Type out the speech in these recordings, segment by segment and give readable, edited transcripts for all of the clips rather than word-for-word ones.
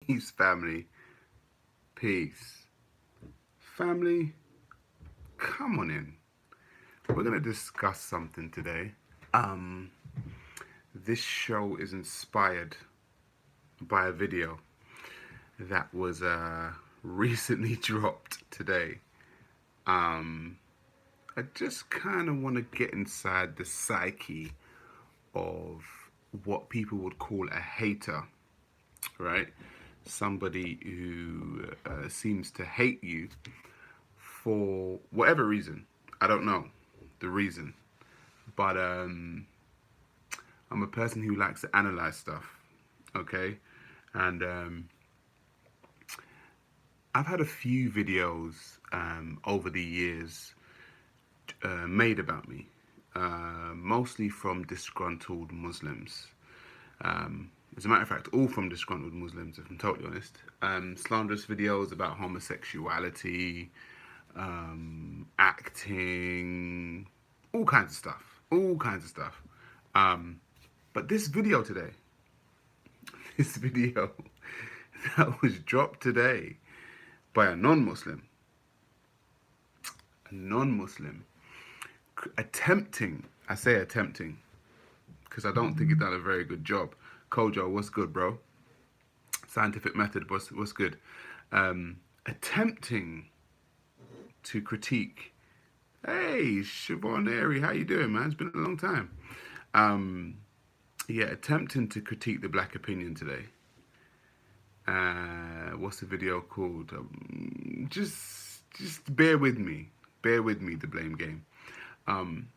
Peace, family. Peace. Family, come on in. We're going to discuss something today. Um, this show is inspired by a video that was recently dropped today. Um, I just kind of want to get inside the psyche of what people would call a hater, right? Somebody who seems to hate you for whatever reason. I don't know the reason, but I'm a person who likes to analyze stuff. Okay, and I've had a few videos over the years made about me, mostly from disgruntled Muslims. As a matter of fact, all from disgruntled Muslims, if I'm totally honest. Slanderous videos about homosexuality, acting, all kinds of stuff. All kinds of stuff. But this video today, this video that was dropped today by a non-Muslim, attempting, I say attempting, because I don't think he done a very good job. Kojo, what's good, bro? Scientific method, what's good? Attempting to critique. Hey, Siobhan Airy, how you doing, man? It's been a long time. Yeah, attempting to critique the black opinion today. What's the video called? Just bear with me. Bear with me, the blame game. Um,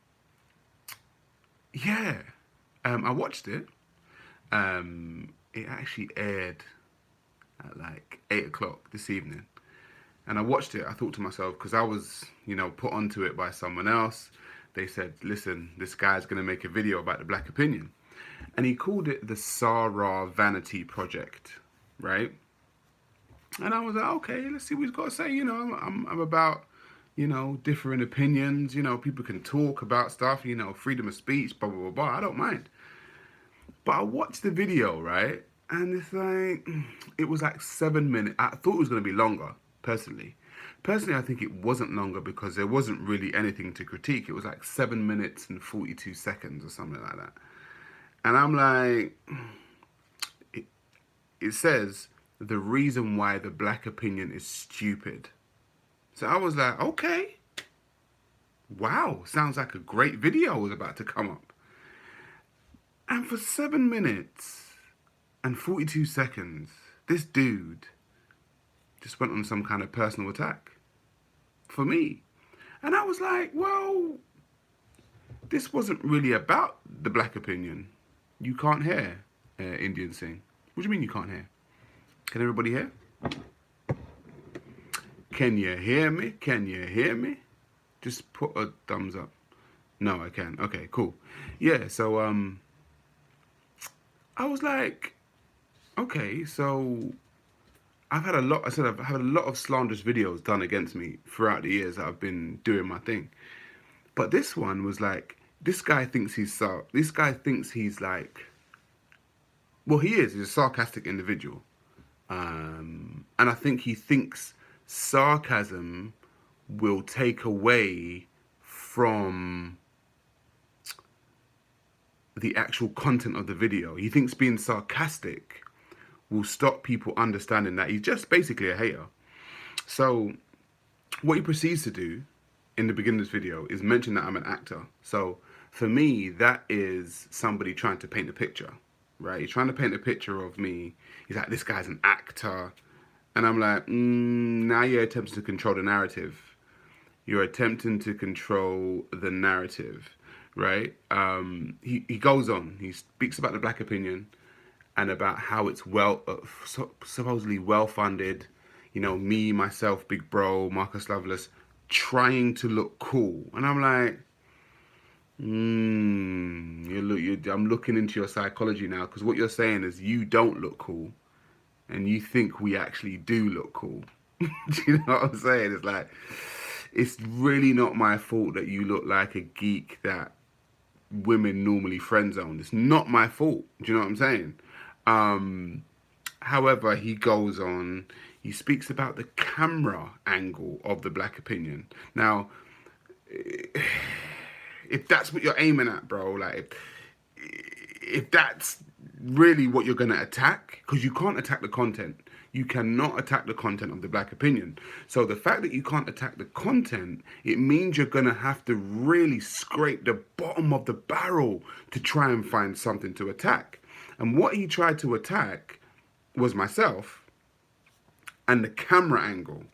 yeah, I watched it. It actually aired at like 8 o'clock this evening. And I watched it. I thought to myself, because I was, put onto it by someone else. They said, listen, this guy's going to make a video about the black opinion. And he called it the Sarah Vanity Project, right? And I was like, okay, let's see what he's got to say. I'm about, differing opinions. People can talk about stuff, freedom of speech, blah, blah, blah, blah. I don't mind. But I watched the video, right? And it's like, it was like 7 minutes. I thought it was going to be longer, personally. Personally, I think it wasn't longer because there wasn't really anything to critique. It was like 7 minutes and 42 seconds or something like that. And I'm like, it says the reason why the black opinion is stupid. So I was like, okay, wow, sounds like a great video was about to come up. And for 7 minutes and 42 seconds, this dude just went on some kind of personal attack for me. And I was like, well, this wasn't really about the black opinion. You can't hear Indians sing. What do you mean you can't hear? Can everybody hear? Can you hear me? Can you hear me? Just put a thumbs up. No, I can. Okay, cool. Yeah, so I was like, okay, so I've had a lot of slanderous videos done against me throughout the years that I've been doing my thing. But this one was like, this guy thinks he's like, well, he's a sarcastic individual. And I think he thinks sarcasm will take away from the actual content of the video. He thinks being sarcastic will stop people understanding that he's just basically a hater. So what he proceeds to do in the beginning of this video is mention that I'm an actor. So for me, that is somebody trying to paint a picture, right? He's trying to paint a picture of me. He's like, this guy's an actor. And I'm like, now you're attempting to control the narrative. You're attempting to control the narrative, right? He goes on. He speaks about the black opinion and about how it's supposedly well funded. Me, myself, Big Bro, Marcus Loveless, trying to look cool. And I'm like, I'm looking into your psychology now, because what you're saying is you don't look cool and you think we actually do look cool. Do you know what I'm saying? It's like, it's really not my fault that you look like a geek that women normally friend zone. It's not my fault. Do you know what I'm saying? However, he goes on, he speaks about the camera angle of the black opinion. Now, if that's what you're aiming at, bro, like if that's really what you're going to attack, because you can't attack the content. You cannot attack the content of the black opinion. So the fact that you can't attack the content, it means you're going to have to really scrape the bottom of the barrel to try and find something to attack. And what he tried to attack was myself and the camera angle.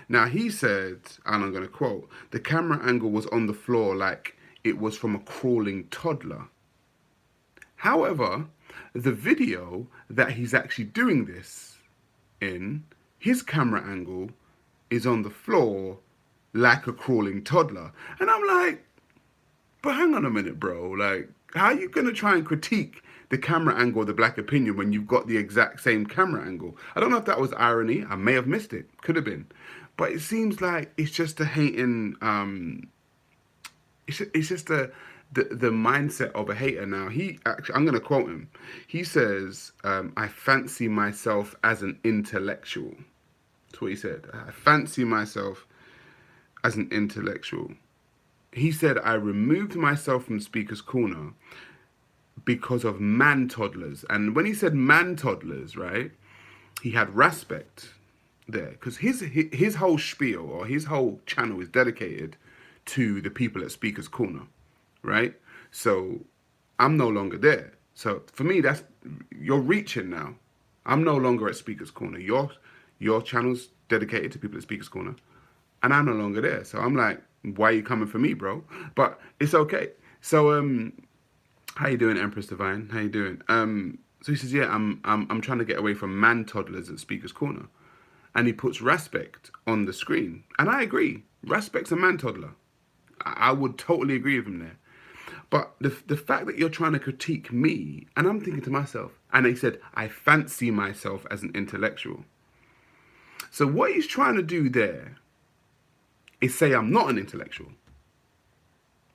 Now he said, and I'm going to quote, the camera angle was on the floor like it was from a crawling toddler. However, the video that he's actually doing this in, his camera angle is on the floor like a crawling toddler. And I'm like, but hang on a minute, bro. Like, how are you going to try and critique the camera angle of the black opinion when you've got the exact same camera angle? I don't know if that was irony. I may have missed it. Could have been. But it seems like it's just a hating, it's just the mindset of a hater. Now, he actually, I'm going to quote him. He says, I fancy myself as an intellectual. That's what he said. I fancy myself as an intellectual. He said, I removed myself from Speaker's Corner because of man toddlers. And when he said man toddlers, right, he had respect there. Because his whole spiel or his whole channel is dedicated to the people at Speaker's Corner, right? So I'm no longer there. So for me, that's, you're reaching now. I'm no longer at Speaker's Corner. Your channel's dedicated to people at Speaker's Corner, and I'm no longer there. So I'm like, why are you coming for me, bro? But it's okay. So how you doing, Empress Divine? How you doing? So he says, yeah, I'm trying to get away from man toddlers at Speaker's Corner, and he puts respect on the screen, and I agree. Respect's a man toddler. I would totally agree with him there. But the fact that you're trying to critique me, and I'm thinking to myself, and he said, I fancy myself as an intellectual. So what he's trying to do there is say I'm not an intellectual,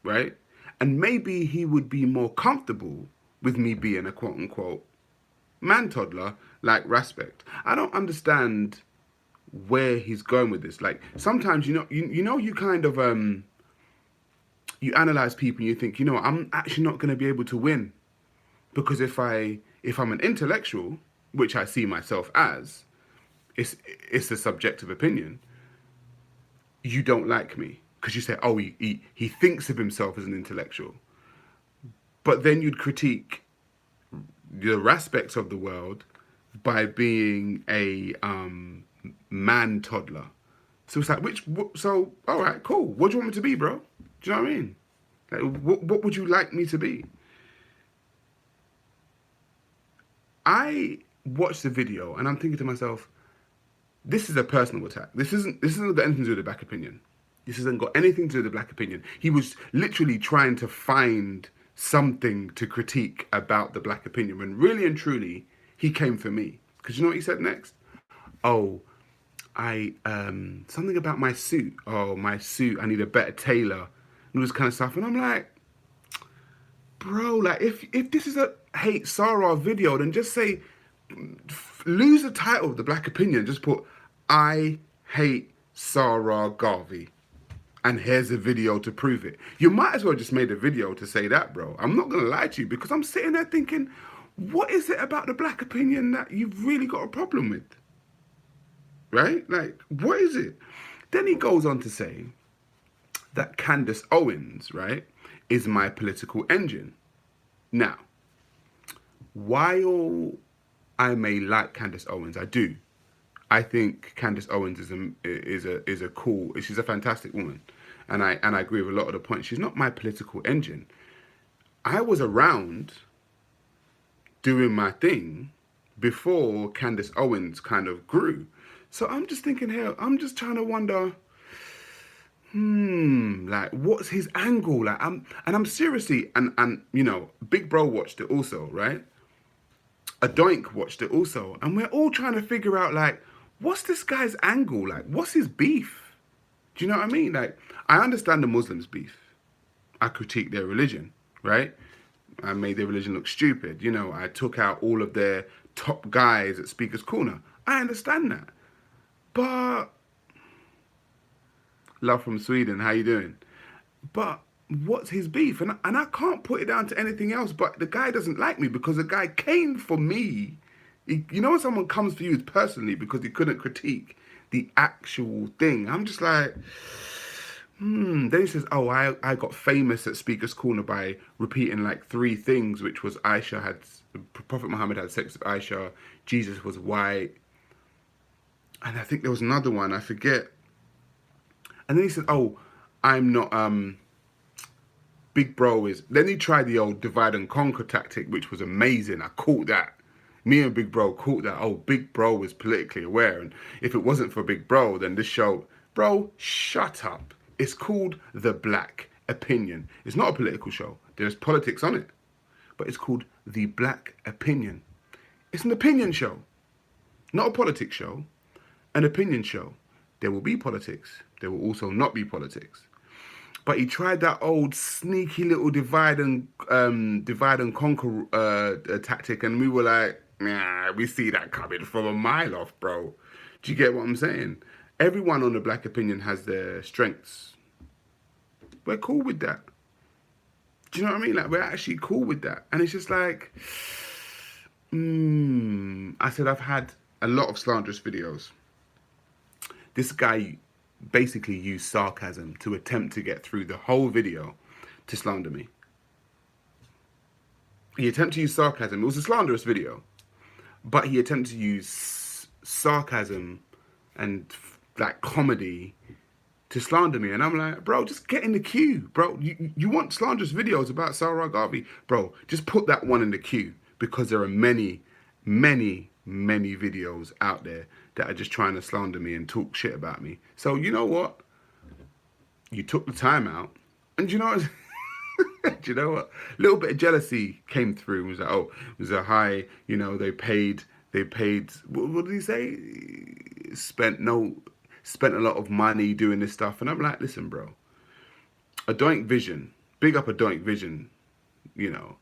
right? And maybe he would be more comfortable with me being a quote unquote man toddler like respect. I don't understand where he's going with this. Like sometimes, you kind of you analyze people and you think, I'm actually not going to be able to win because if I'm an intellectual, which I see myself as, it's a subjective opinion. You don't like me because you say, oh, he thinks of himself as an intellectual. But then you'd critique the aspects of the world by being a man toddler. So it's like, so, all right, cool. What do you want me to be, bro? Do you know what I mean? Like, what would you like me to be? I watched the video and I'm thinking to myself, this is a personal attack. This isn't got anything to do with the black opinion. This hasn't got anything to do with the black opinion. He was literally trying to find something to critique about the black opinion when really and truly he came for me. Because you know what he said next? Oh, something about my suit. Oh, my suit, I need a better tailor. And all this kind of stuff. And I'm like, bro, like if this is a hate Sarah video, then just say, lose the title of the black opinion. Just put, I hate Sarah Garvey. And here's a video to prove it. You might as well just made a video to say that, bro. I'm not going to lie to you because I'm sitting there thinking, what is it about the black opinion that you've really got a problem with? Right? Like, what is it? Then he goes on to say that Candace Owens, right, is my political engine. Now, while I may like Candace Owens, I do. I think Candace Owens is a cool. She's a fantastic woman, and I agree with a lot of the points. She's not my political engine. I was around doing my thing before Candace Owens kind of grew. So I'm just thinking here. I'm just trying to wonder. Like what's his angle? Like I'm seriously and Big Bro watched it also, right? A Doink watched it also, and we're all trying to figure out like, what's this guy's angle? Like, what's his beef? Do you know what I mean? Like, I understand the Muslims' beef. I critique their religion, right? I made their religion look stupid. I took out all of their top guys at Speaker's Corner. I understand that. But, love from Sweden, how you doing? But what's his beef? And I can't put it down to anything else, but the guy doesn't like me because the guy came for me. You know when someone comes for you personally because he couldn't critique the actual thing? I'm just like, Then he says, oh, I got famous at Speaker's Corner by repeating like 3 things, which was Prophet Muhammad had sex with Aisha, Jesus was white, and I think there was another one, I forget. And then he said, oh, I'm not, Big Bro is, then he tried the old divide and conquer tactic, which was amazing. I caught that. Me and Big Bro caught that. Oh, Big Bro was politically aware. And if it wasn't for Big Bro, then this show, bro, shut up. It's called The Black Opinion. It's not a political show. There's politics on it. But it's called The Black Opinion. It's an opinion show. Not a politics show. An opinion show. There will be politics. There will also not be politics. But he tried that old sneaky little divide and conquer tactic, and we were like, nah, we see that coming from a mile off, bro. Do you get what I'm saying? Everyone on The Black Opinion has their strengths. We're cool with that. Do you know what I mean? Like, we're actually cool with that. And it's just like, I said I've had a lot of slanderous videos. This guy basically used sarcasm to attempt to get through the whole video to slander me. He attempted to use sarcasm. It was a slanderous video, but he attempted to use sarcasm and like comedy to slander me. And I'm like, bro, just get in the queue, bro. You want slanderous videos about Sarah Garvey? Bro, just put that one in the queue, because there are many, many, many videos out there that are just trying to slander me and talk shit about me. So you know what? You took the time out, and you know what? Do you know what? A little bit of jealousy came through. It was like, oh, it was a high, you know, they paid, what did he say? Spent a lot of money doing this stuff. And I'm like, listen, bro, Adoink Vision, big up Adoink Vision, you know,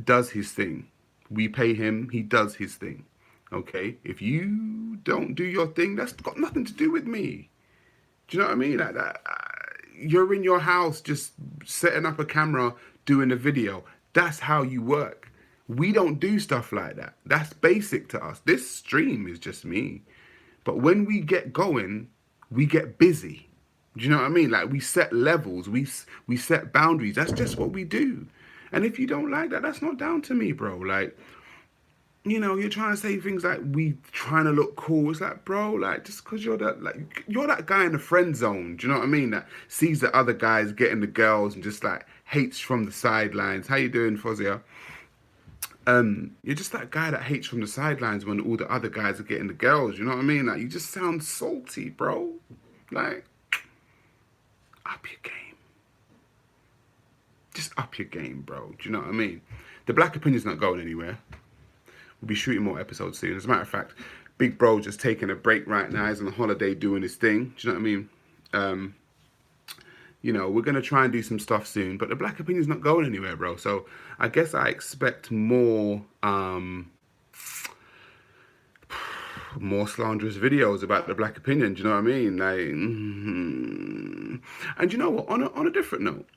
does his thing. We pay him, he does his thing. Okay, if you don't do your thing, that's got nothing to do with me. Do you know what I mean? Like that, you're in your house just setting up a camera, doing a video. That's how you work. We don't do stuff like that. That's basic to us. This stream is just me. But when we get going, we get busy. Do you know what I mean? Like, we set levels, we set boundaries. That's just what we do. And if you don't like that, that's not down to me, bro. Like, you know, you're trying to say things like we trying to look cool. It's like, bro, like, just because you're that guy in the friend zone. Do you know what I mean? That sees the other guys getting the girls and just like hates from the sidelines. How you doing, Fozia? You're just that guy that hates from the sidelines when all the other guys are getting the girls. You know what I mean? Like, you just sound salty, bro. Like, up your game. Just up your game, bro. Do you know what I mean? The Black Opinion's not going anywhere. We'll be shooting more episodes soon. As a matter of fact, Big Bro just taking a break right now. He's on a holiday doing his thing. Do you know what I mean? You know, we're going to try and do some stuff soon, but the Black Opinion's not going anywhere, bro. So I guess I expect more slanderous videos about the Black Opinion. Do you know what I mean? Like, And you know what? On a different note,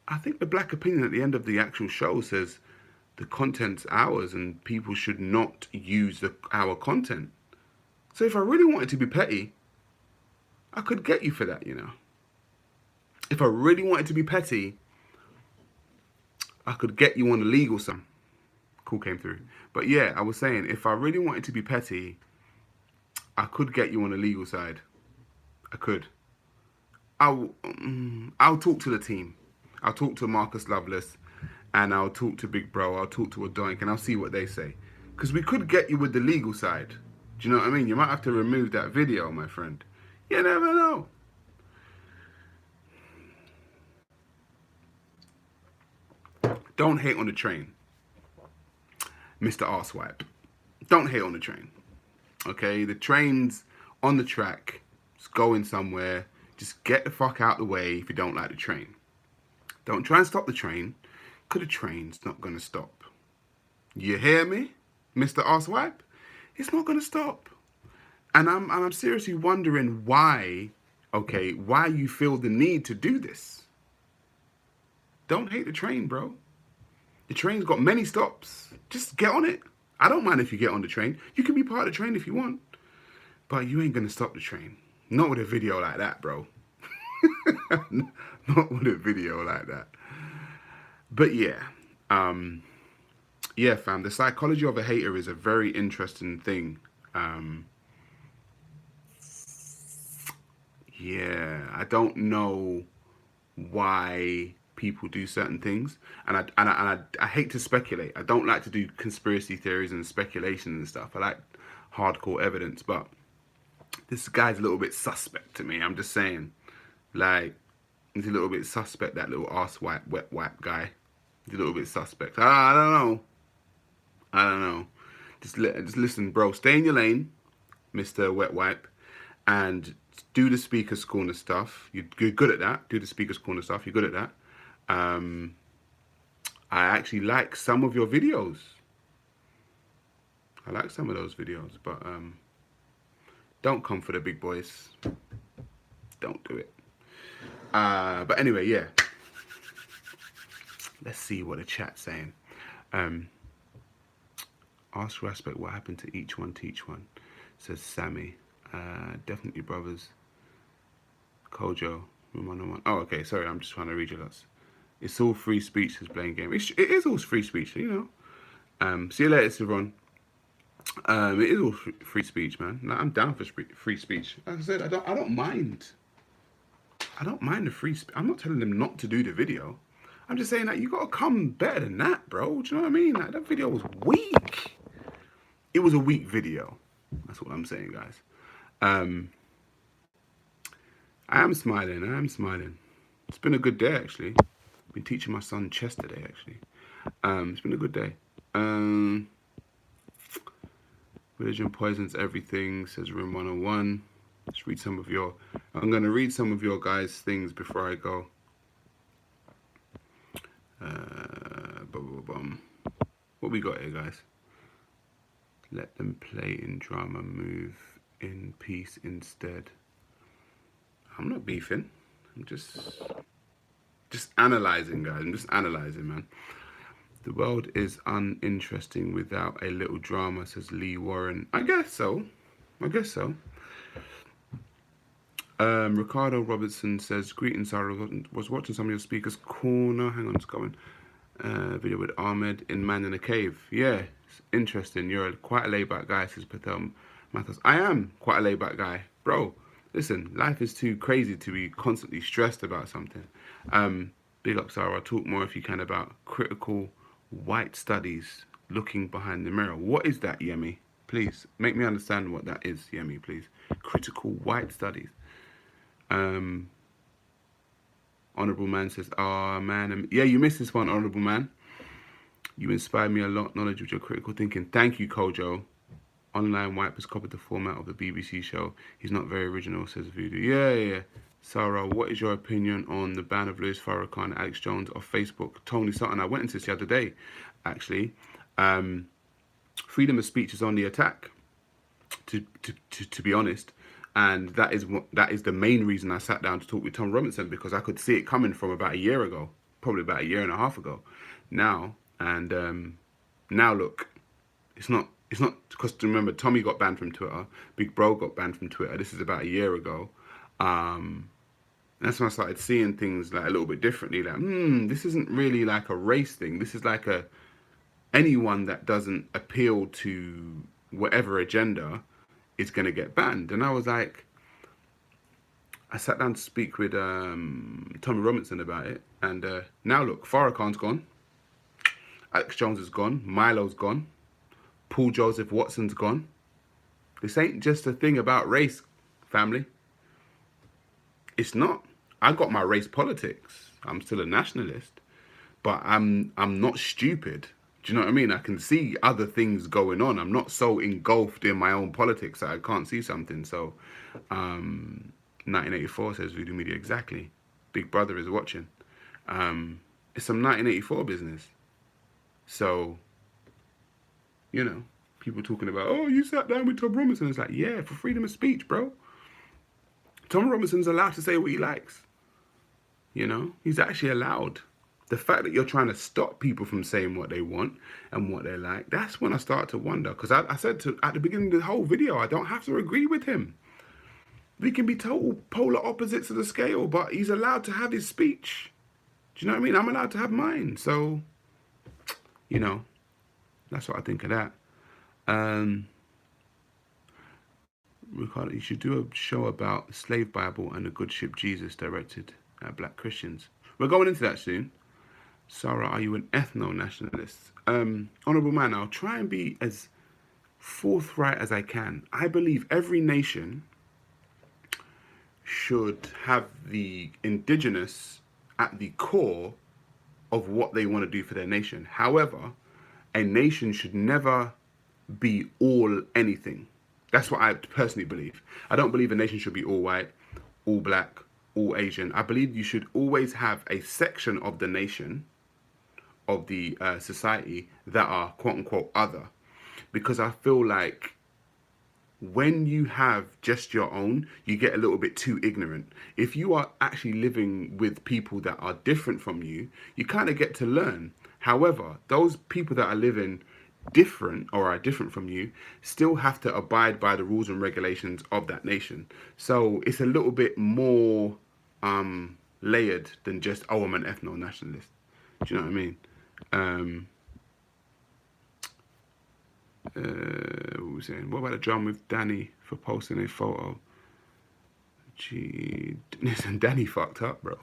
I think the Black Opinion at the end of the actual show says the content's ours and people should not use our content. So if I really wanted to be petty, I could get you for that, you know. If I really wanted to be petty, I could get you on the legal side. Cool came through. But yeah, I was saying, if I really wanted to be petty, I could get you on the legal side. I could. I'll talk to the team. I'll talk to Marcus Loveless, and I'll talk to Big Bro. I'll talk to Adoink, and I'll see what they say. Because we could get you with the legal side. Do you know what I mean? You might have to remove that video, my friend. You never know. Don't hate on the train, Mr. Arswipe. Don't hate on the train. Okay? The train's on the track. It's going somewhere. Just get the fuck out the way if you don't like the train. Don't try and stop the train, because the train's not going to stop. You hear me? Mr. Arsewipe. It's not going to stop. And I'm seriously wondering why, okay, why you feel the need to do this. Don't hate the train, bro. The train's got many stops. Just get on it. I don't mind if you get on the train. You can be part of the train if you want. But you ain't going to stop the train. Not with a video like that, bro. Not with a video like that. But yeah. Yeah, fam. The psychology of a hater is a very interesting thing. Yeah, I don't know why people do certain things, and I hate to speculate. I don't like to do conspiracy theories and speculation and stuff. I like hardcore evidence, but this guy's a little bit suspect to me. I'm just saying, like, he's a little bit suspect. That little arse wipe, wet wipe guy. He's a little bit suspect. I don't know. I don't know. Just listen, bro. Stay in your lane, Mr. Wet Wipe, and do the speaker's corner stuff. You're good at that. Do the speaker's corner stuff. You're good at that. I actually like some of your videos. I like some of those videos, but don't come for the big boys. Don't do it. But anyway, yeah. Let's see what the chat's saying. Ask respect what happened to each one, teach one, says Sammy. Definitely brothers. Kojo, room 101. Oh, okay, sorry, I'm just trying to read you lots. It's all free speech, says Blame Game. It is all free speech, you know. See you later, Savron. It is all free speech, man. Like, I'm down for free speech. Like I said, I don't mind. I don't mind the free speech. I'm not telling them not to do the video. I'm just saying that you gotta come better than that, bro. Do you know what I mean? Like, that video was weak. It was a weak video. That's what I'm saying, guys. I am smiling. I am smiling. It's been a good day, actually. I've been teaching my son chess today, actually. It's been a good day. Religion poisons everything, says Room 101. Let's read some of your... I'm going to read some of your guys' things before I go. What we got here, guys? Let them play in drama, move in peace instead. I'm not beefing. I'm just analysing, guys. I'm just analysing, man. The world is uninteresting without a little drama, says Lee Warren. I guess so. Ricardo Robertson says, greetings, Sarah. Was watching some of your speakers' corner. Hang on, it's coming. Video with Ahmed in Man in a Cave. Yeah, it's interesting. You're quite a laid-back guy, says Patel Mathos. I am quite a laid-back guy. Bro, listen, life is too crazy to be constantly stressed about something. Big up, Sarah. I'll talk more if you can about critical white studies, looking behind the mirror. What is that, Yemi? Please, make me understand what that is, Yemi, please. Critical white studies. Honourable Man says, man, yeah, you missed this one, Honourable Man. You inspired me a lot, knowledge with your critical thinking. Thank you, Kojo. Online Wipe has copied the format of the BBC show. He's not very original, says Voodoo. Yeah. Sarah, what is your opinion on the ban of Louis Farrakhan and Alex Jones off Facebook? Tony Sutton, I went into this the other day, actually. Freedom of speech is on the attack, to be honest. And that is the main reason I sat down to talk with Tom Robinson, because I could see it coming from about a year ago, probably about a year and a half ago. Now look, it's not because, remember, Tommy got banned from Twitter, Big Bro got banned from Twitter. This is about a year ago. That's when I started seeing things like a little bit differently. Like, this isn't really like a race thing. This is like anyone that doesn't appeal to whatever agenda is going to get banned. And I was like, I sat down to speak with Tommy Robinson about it. And now look, Farrakhan's gone. Alex Jones is gone. Milo's gone. Paul Joseph Watson's gone. This ain't just a thing about race, family. It's not. I got my race politics. I'm still a nationalist. But I'm not stupid. Do you know what I mean? I can see other things going on. I'm not so engulfed in my own politics that I can't see something. So, 1984 says Voodoo Media. Exactly. Big Brother is watching. It's some 1984 business. So, you know, People talking about, oh, you sat down with Tom Robinson. It's like, yeah, for freedom of speech, bro. Tom Robinson's allowed to say what he likes. You know, he's actually allowed. The fact that you're trying to stop people from saying what they want and what they like, that's when I start to wonder. Because I said at the beginning of the whole video, I don't have to agree with him. We can be total polar opposites of the scale, but he's allowed to have his speech. Do you know what I mean? I'm allowed to have mine. So, you know, that's what I think of that. Ricardo, you should do a show about the slave Bible and the good ship Jesus directed at black Christians. We're going into that soon. Sarah, are you an ethno-nationalist? Honourable man, I'll try and be as forthright as I can. I believe every nation should have the indigenous at the core of what they want to do for their nation. However, a nation should never be all anything. That's what I personally believe. I don't believe a nation should be all white, all black, all Asian. I believe you should always have a section of the nation, of the society, that are quote unquote other. Because I feel like when you have just your own, you get a little bit too ignorant. If you are actually living with people that are different from you, you kind of get to learn. However, those people that are living different or are different from you still have to abide by the rules and regulations of that nation. So it's a little bit more layered than just, oh, I'm an ethno-nationalist. Do you know what I mean? What were we saying? What about the drum with Danny for posting a photo? Gee, listen, Danny fucked up, bro.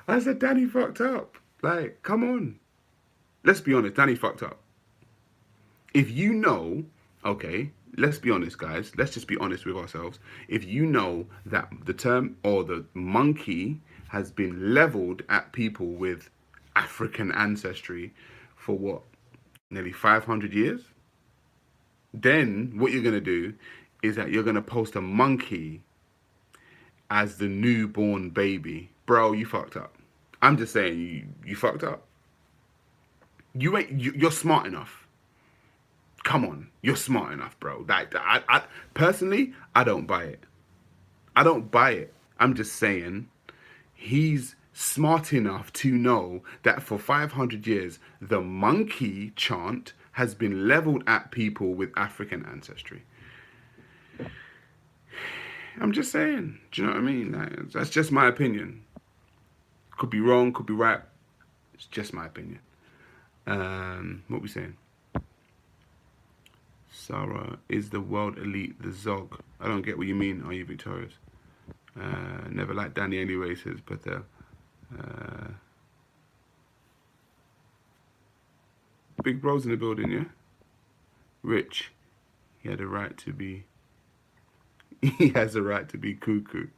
I said Danny fucked up. Like, come on. Let's be honest, Danny fucked up. If you know, okay, let's be honest, guys. Let's just be honest with ourselves. If you know that the term or the monkey has been leveled at people with African ancestry for what, nearly 500 years? Then what you're going to do is that you're going to post a monkey as the newborn baby. Bro, you fucked up. I'm just saying, you fucked up. You're smart enough. Come on, you're smart enough, bro. I personally, I don't buy it. I don't buy it. I'm just saying, he's smart enough to know that for 500 years, the monkey chant has been leveled at people with African ancestry. I'm just saying. Do you know what I mean? Like, that's just my opinion. Could be wrong, could be right. It's just my opinion. What we saying? Sarah, is the world elite the Zog? I don't get what you mean. Are you victorious? Never liked Danny anyway, says Patel. Big Bro's in the building, yeah? Rich, he had a right to be... He has a right to be cuckoo.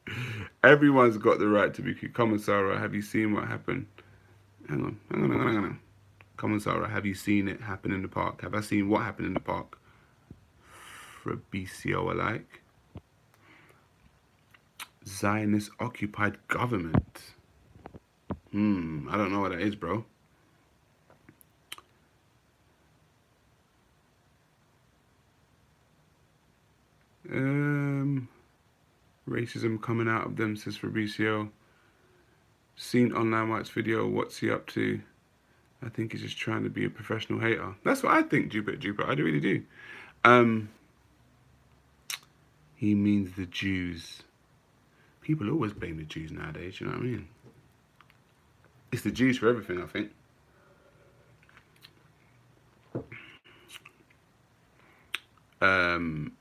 Everyone's got the right to be cuckoo. Come on, Sarah, have you seen what happened? Hang on. Come on, Sarah, have you seen it happen in the park? Have I seen what happened in the park? For BCO alike. Zionist occupied government. I don't know what that is, bro. Racism coming out of them, says Fabricio. Seen online White's video, what's he up to? I think he's just trying to be a professional hater. That's what I think, Jupiter. I really do. He means the Jews. People always blame the Jews nowadays, you know what I mean? It's the Jews for everything, I think.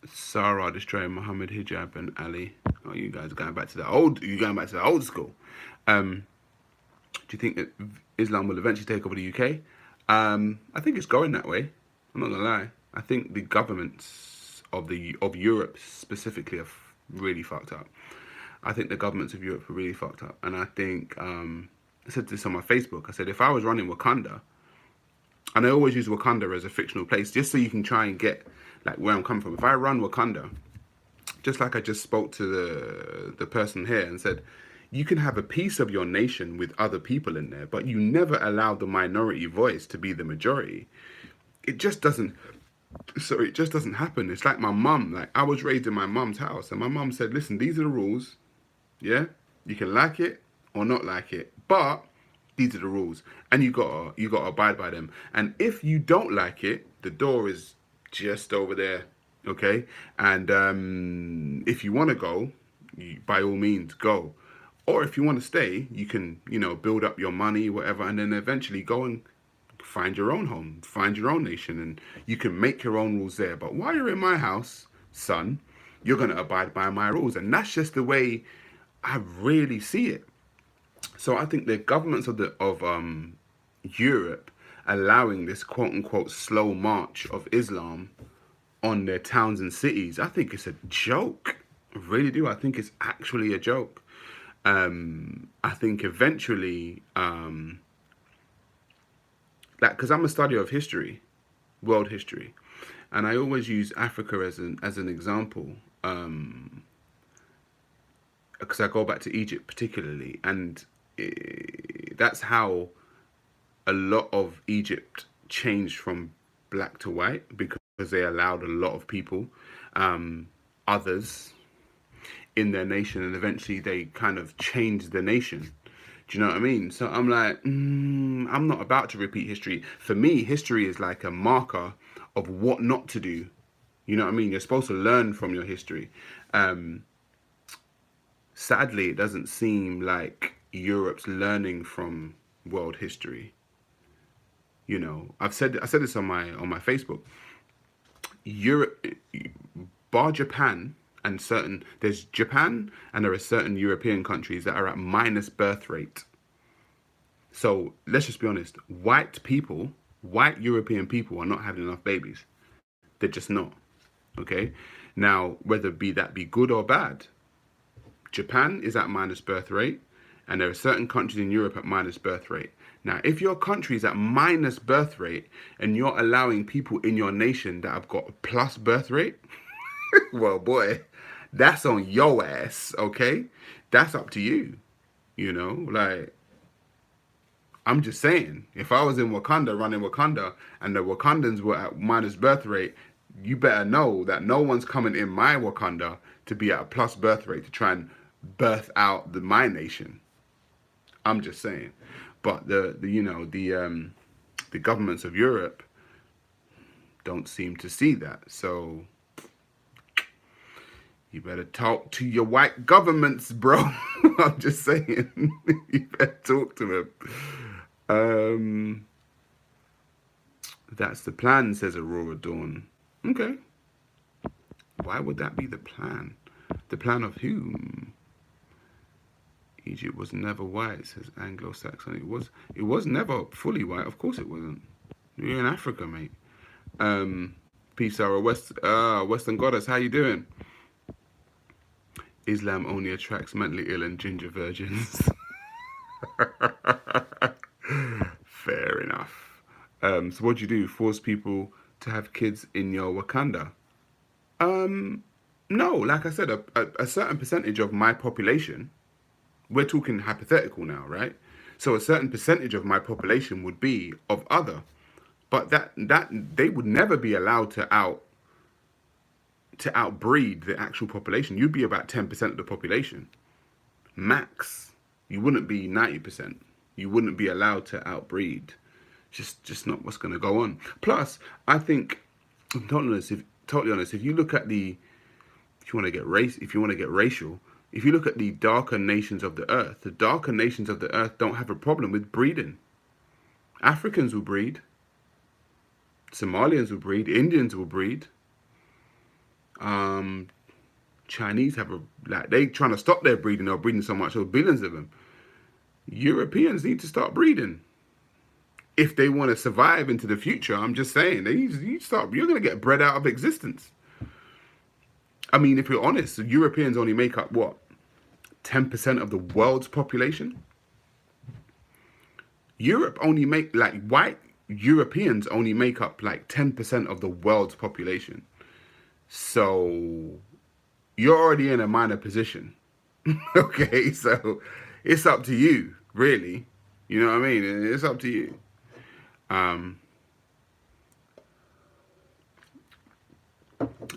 Sarah destroying Muhammad, Hijab, and Ali. Oh, you guys are going back to the old. You're going back to the old school. Do you think that Islam will eventually take over the UK? I think it's going that way. I'm not gonna lie. I think the governments of Europe specifically have really fucked up. I think the governments of Europe are really fucked up, and I think I said this on my Facebook. I said if I was running Wakanda, and I always use Wakanda as a fictional place just so you can try and get like where I'm coming from. If I run Wakanda, just like I just spoke to the person here and said, you can have a piece of your nation with other people in there, but you never allow the minority voice to be the majority. it just doesn't. Sorry, it just doesn't happen. It's like my mum. Like I was raised in my mum's house, and my mum said, "Listen, these are the rules. Yeah, you can like it or not like it, but these are the rules, and you gotta abide by them. And if you don't like it, the door is just over there, okay? And if you want to go, by all means go. Or if you want to stay, you can build up your money, whatever, and then eventually go and find your own home, find your own nation, and you can make your own rules there. But while you're in my house, son, you're gonna abide by my rules, and that's just the way I really see it. So I think the governments of Europe allowing this quote unquote slow march of Islam on their towns and cities, I think it's a joke. I really do. I think it's actually a joke. I think eventually, like, because I'm a study of history, world history, and I always use Africa as an example. Because I go back to Egypt particularly, and that's how a lot of Egypt changed from black to white, because they allowed a lot of people, others, in their nation, and eventually they kind of changed the nation. Do you know what I mean? So I'm like, I'm not about to repeat history. For me, history is like a marker of what not to do. You know what I mean? You're supposed to learn from your history. Sadly, it doesn't seem like Europe's learning from world history. I said this on my Facebook. Europe, bar Japan and there's Japan and there are certain European countries that are at minus birth rate. So let's just be honest. White European people are not having enough babies. They're just not. Okay. Now, whether that be good or bad, Japan is at minus birth rate, and there are certain countries in Europe at minus birth rate. Now, if your country is at minus birth rate and you're allowing people in your nation that have got a plus birth rate, well, boy, that's on your ass, okay? That's up to you, like, I'm just saying, if I was in Wakanda, running Wakanda, and the Wakandans were at minus birth rate, you better know that no one's coming in my Wakanda to be at a plus birth rate to try and birth out my nation. I'm just saying. But the governments of Europe don't seem to see that. So you better talk to your white governments, bro. I'm just saying. You better talk to them. That's the plan, says Aurora Dawn. Okay. Why would that be the plan? The plan of whom? Egypt was never white, says Anglo-Saxon. It was never fully white. Of course it wasn't. You're in Africa, mate. Peace, Sarah. Western Goddess, how you doing? Islam only attracts mentally ill and ginger virgins. Fair enough. So what do you do? Force people to have kids in your Wakanda? No, like I said, a certain percentage of my population, we're talking hypothetical now, right? So a certain percentage of my population would be of other, but that they would never be allowed to outbreed the actual population. You'd be about 10% of the population, max. You wouldn't be 90%. You wouldn't be allowed to outbreed. Just not what's going to go on. Plus, I think, I'm totally honest, if you look at if you want to get racial, if you look at the darker nations of the earth don't have a problem with breeding. Africans will breed. Somalians will breed. Indians will breed. Chinese they trying to stop their breeding. They're breeding so much, so billions of them. Europeans need to start breeding if they want to survive into the future. I'm just saying, you're going to get bred out of existence. I mean, if you're honest, Europeans only make up, what, 10% of the world's population? White Europeans only make up like 10% of the world's population. So you're already in a minor position. Okay, so it's up to you, really. You know what I mean? It's up to you.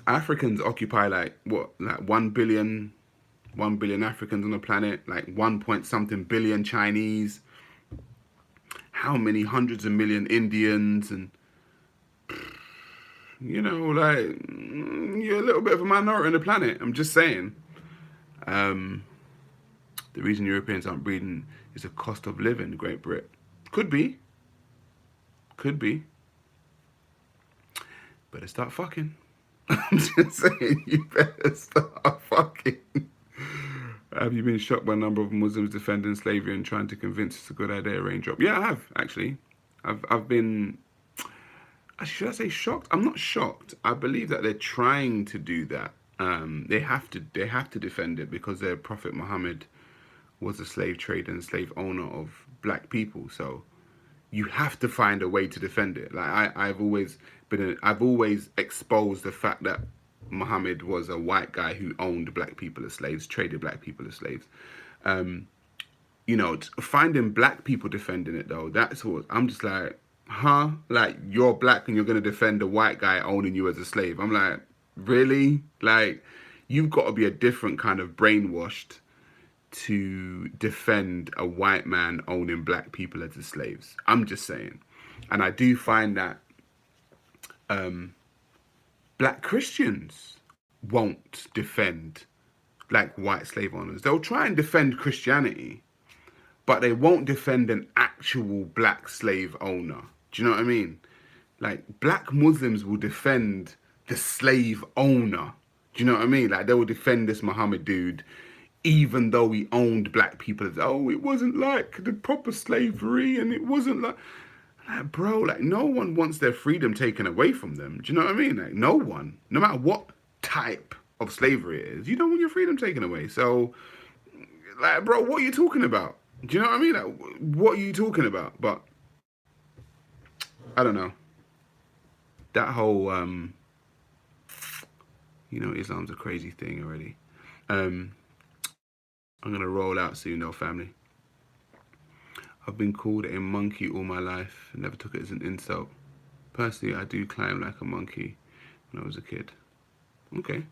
Africans occupy like what, like 1 billion, 1 billion Africans on the planet, like 1 point something billion Chinese, how many hundreds of million Indians, and like you're a little bit of a minority on the planet. I'm just saying. Um, the reason Europeans aren't breeding is the cost of living in Great Britain. Could be, could be. Better start fucking. I'm just saying, you better start fucking. Have you been shocked by a number of Muslims defending slavery and trying to convince it's a good idea to range up? Yeah, I have actually. I've been. Should I say shocked? I'm not shocked. I believe that they're trying to do that. They have to. They have to defend it because their Prophet Muhammad was a slave trader and slave owner of black people. So you have to find a way to defend it. Like I've always I've always exposed the fact that Muhammad was a white guy who owned black people as slaves, traded black people as slaves. Finding black people defending it though, that's what I'm just like, huh? Like you're black and you're gonna defend a white guy owning you as a slave? I'm like, really? Like you've got to be a different kind of brainwashed to defend a white man owning black people as his slaves. I'm just saying. And I do find that black Christians won't defend like white slave owners. They'll try and defend Christianity, but they won't defend an actual black slave owner. Do you know what I mean? Like black Muslims will defend the slave owner. Do you know what I mean? Like they will defend this Muhammad dude even though he owned black people. Oh, it wasn't like the proper slavery, and it wasn't like, bro, like no one wants their freedom taken away from them. Do you know what I mean? Like no one, no matter what type of slavery it is, you don't want your freedom taken away. So, like, bro, what are you talking about? Do you know what I mean? Like, what are you talking about? But I don't know. That whole, Islam's a crazy thing already. I'm going to roll out soon, though, family. I've been called a monkey all my life. I never took it as an insult. Personally, I do climb like a monkey when I was a kid. Okay.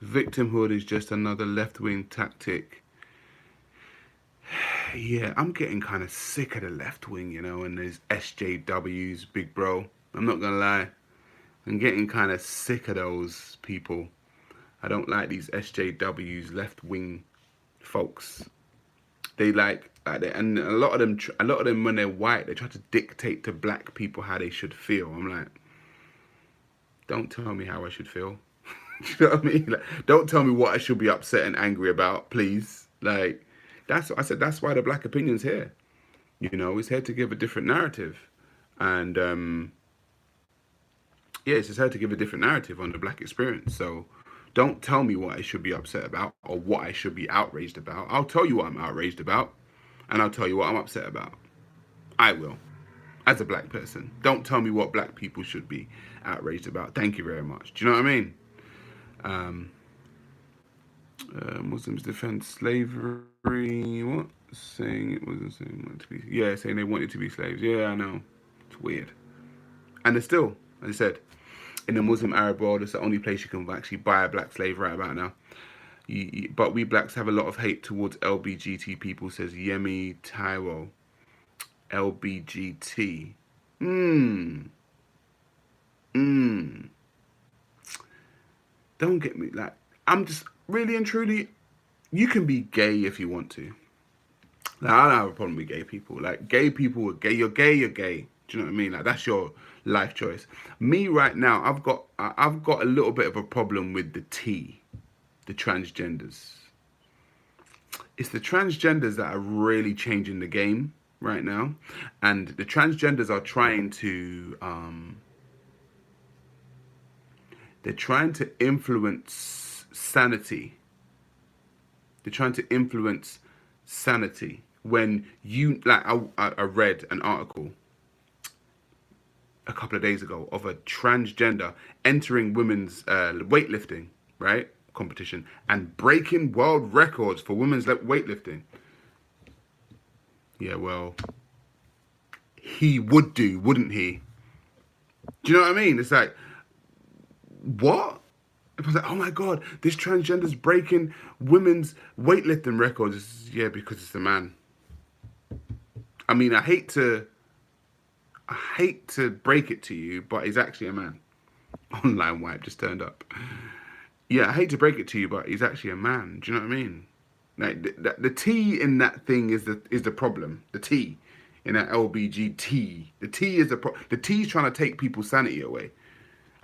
Victimhood is just another left-wing tactic. Yeah, I'm getting kind of sick of the left wing, and there's SJWs, big bro. I'm not going to lie. I'm getting kind of sick of those people. I don't like these SJWs, left-wing folks. They and a lot of them when they're white, they try to dictate to black people how they should feel. I'm like, don't tell me how I should feel. You know what I mean? Like, don't tell me what I should be upset and angry about, please. Like, that's what I said. That's why the Black Opinion's here. It's here to give a different narrative, and it's just here to give a different narrative on the black experience. So don't tell me what I should be upset about or what I should be outraged about. I'll tell you what I'm outraged about, and I'll tell you what I'm upset about. I will, as a black person. Don't tell me what black people should be outraged about. Thank you very much. Do you know what I mean? Muslims defend slavery. What? Saying it wasn't saying to be. Yeah, saying they wanted to be slaves. Yeah, I know. It's weird. And it's still, as I said, in the Muslim Arab world, it's the only place you can actually buy a black slave right about now. But we blacks have a lot of hate towards LBGT people, says Yemi Taiwo. LBGT. Don't get me, like, I'm just really and truly, you can be gay if you want to. Like, I don't have a problem with gay people. Like, gay people are gay. You're gay, you're gay. Do you know what I mean? Like, that's your life choice. Me right now, I've got a little bit of a problem with the transgenders. It's the transgenders that are really changing the game right now, and the transgenders are trying to influence sanity. They're trying to influence sanity. When you, like, I read an article a couple of days ago of a transgender entering women's weightlifting, right, competition and breaking world records for women's weightlifting. Yeah, well, he would do, wouldn't he? Do you know what I mean? It's like, what? It was like, oh my God, this transgender's breaking women's weightlifting records. Yeah, because it's a man. I mean, I hate to break it to you, but he's actually a man. Online wipe just turned up. Yeah, I hate to break it to you, but he's actually a man. Do you know what I mean? Like the T in that thing is the problem. The T in that LBGT. The T is the T is trying to take people's sanity away.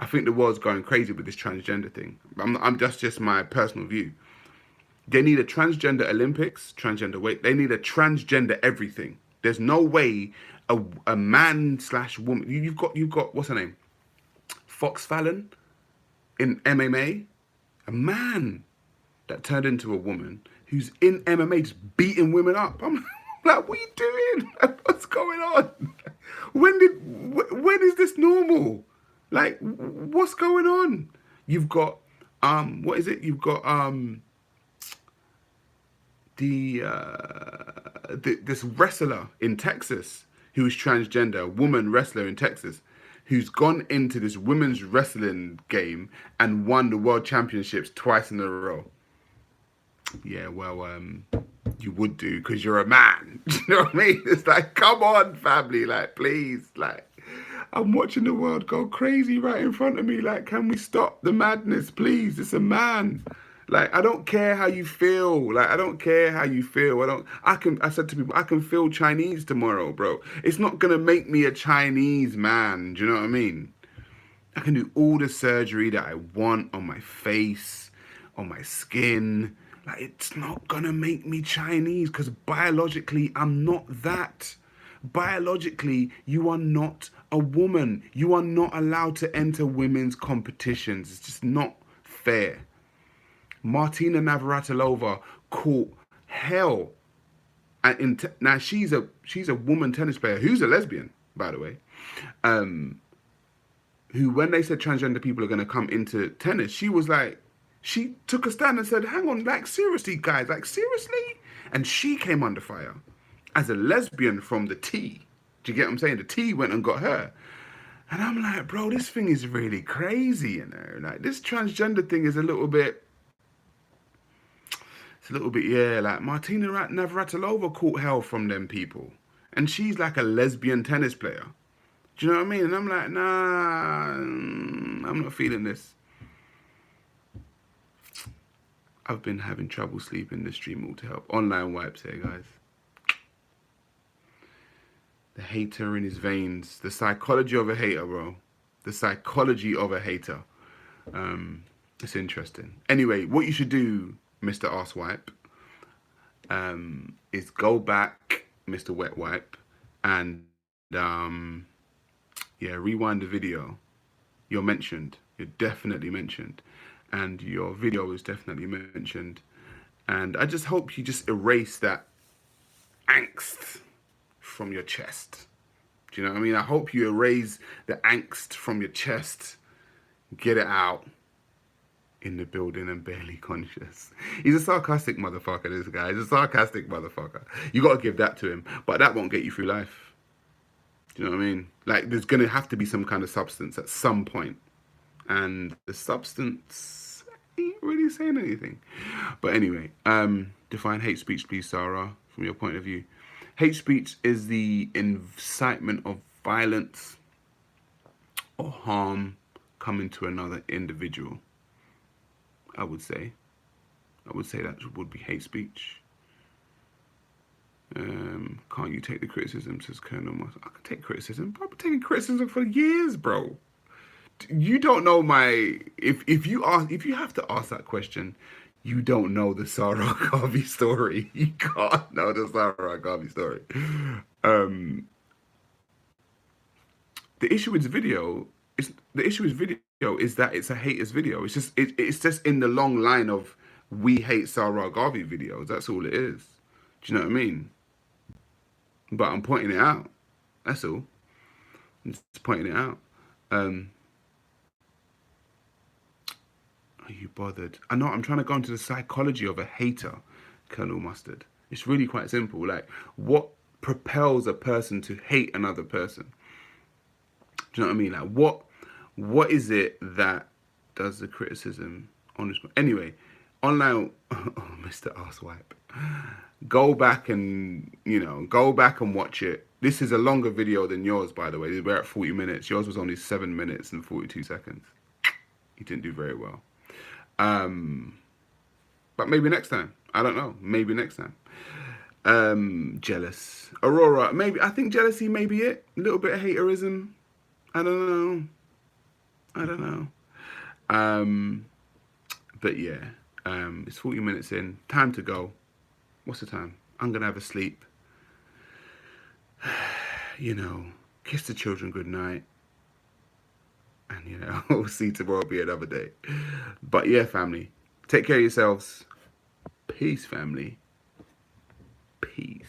I think the world's going crazy with this transgender thing. That's just my personal view. They need a transgender Olympics, transgender weight. They need a transgender everything. There's no way a man slash woman. You've got what's her name? Fox Fallon in MMA. A man that turned into a woman who's in MMA just beating women up. I'm like, what are you doing? What's going on? When is this normal? Like, what's going on? You've got what is it? You've got this wrestler in Texas who's transgender, a woman wrestler in Texas, who's gone into this women's wrestling game and won the world championships twice in a row. Yeah, well, you would do because you're a man. You know what I mean? It's like, come on, family, like, please, like, I'm watching the world go crazy right in front of me. Like, can we stop the madness, please? It's a man. Like, I don't care how you feel. Like, I don't care how you feel. I said to people, I can feel Chinese tomorrow, bro. It's not going to make me a Chinese man. Do you know what I mean? I can do all the surgery that I want on my face, on my skin. Like, it's not going to make me Chinese because biologically, I'm not that. Biologically, you are not a woman. You are not allowed to enter women's competitions. It's just not fair. Martina Navratilova caught hell. And now she's a woman tennis player who's a lesbian, by the way. Who, when they said transgender people are going to come into tennis, she took a stand and said, hang on, like, seriously, guys, like, seriously? And she came under fire as a lesbian from the T. Do you get what I'm saying? The T went and got her. And I'm like, bro, this thing is really crazy, you know? Like, this transgender thing is a little bit, yeah, like, Martina Navratilova caught hell from them people. And she's like a lesbian tennis player. Do you know what I mean? And I'm like, nah, I'm not feeling this. I've been having trouble sleeping this stream all to help. Online wipes here, guys. The hater in his veins. The psychology of a hater, bro. The psychology of a hater. It's interesting. Anyway, what you should do, Mr. Arsewipe, is go back, Mr. Wet Wipe, and yeah, rewind the video. You're mentioned. You're definitely mentioned. And your video was definitely mentioned. And I just hope you just erase that angst from your chest. Do you know what I mean? I hope you erase the angst from your chest. Get it out in the building and barely conscious. He's a sarcastic motherfucker, this guy. He's a sarcastic motherfucker. You got to give that to him. But that won't get you through life. Do you know what I mean? Like, there's going to have to be some kind of substance at some point. And the substance ain't really saying anything. But anyway, define hate speech, please, Sarah, from your point of view. Hate speech is the incitement of violence or harm coming to another individual. I would say that would be hate speech. Can't you take the criticism, says Colonel Moss. I can take criticism. I've been taking criticism for years, bro. You don't know if you have to ask that question, you don't know the Sarah Garvey story. You can't know the Sarah Garvey story. The issue with video is that it's a haters video. It's just in the long line of we hate Sarah Garvey videos. That's all it is. Do you know what I mean? But I'm pointing it out. That's all. I'm just pointing it out. Are you bothered? I know, I'm trying to go into the psychology of a hater, Colonel Mustard. It's really quite simple. Like, what propels a person to hate another person? Do you know what I mean? Like, what is it that does the criticism on this. Anyway, online, oh, Mr. Arsewipe. Go back and, go back and watch it. This is a longer video than yours, by the way. We're at 40 minutes. Yours was only 7 minutes and 42 seconds. You didn't do very well. But maybe next time. I don't know. Maybe next time. Jealous. Aurora. Maybe. I think jealousy may be it. A little bit of haterism. I don't know. But yeah. It's 40 minutes in. Time to go. What's the time? I'm going to have a sleep. Kiss the children goodnight. And, we'll see tomorrow be another day. But yeah, family. Take care of yourselves. Peace, family. Peace.